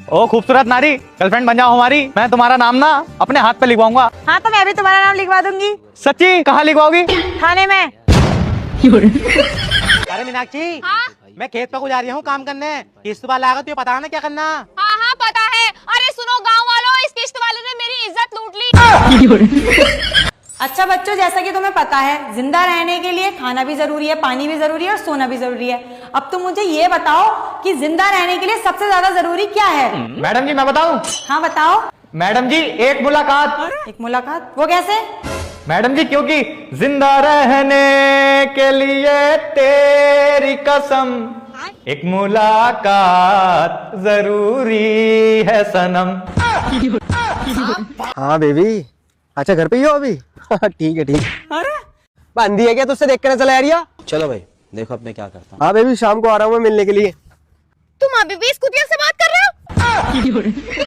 ओ खूबसूरत नारी, गर्लफ्रेंड बन जाओ हमारी। मैं तुम्हारा नाम ना अपने हाथ पे लिखवाऊंगा। हाँ तो मैं भी तुम्हारा नाम लिखवा दूंगी। सच्ची? कहाँ लिखवाओगी? थाने में। अरे मीनाक्षी, हाँ मैं खेत पे जा रही हूँ काम करने। किस्त वाला आएगा, तुझे पता है ना क्या करना। हाँ हाँ पता है। अरे सुनो गांव वालों, इस किश्त वाले ने मेरी इज्जत लूट ली। अच्छा बच्चों, जैसा कि तुम्हें पता है जिंदा रहने के लिए खाना भी जरूरी है, पानी भी जरूरी है और सोना भी जरूरी है। अब तुम मुझे ये बताओ कि जिंदा रहने के लिए सबसे ज्यादा जरूरी क्या है? मैडम जी मैं बताऊं? हाँ बताओ। मैडम जी एक मुलाकात। एक मुलाकात? वो कैसे? मैडम जी क्योंकि जिंदा रहने के लिए तेरी कसम एक मुलाकात जरूरी है सनम। हाँ बेबी, अच्छा घर पे ही हो अभी? ठीक है ठीक है। अरे बंदी है क्या तुझसे देख कर चला यारिया? चलो भाई देखो अब मैं क्या करता हूँ। हाँ बेबी, शाम को आ रहा हूँ मैं मिलने के लिए। तुम अभी भी इस कुतिया से बात कर रहे हो?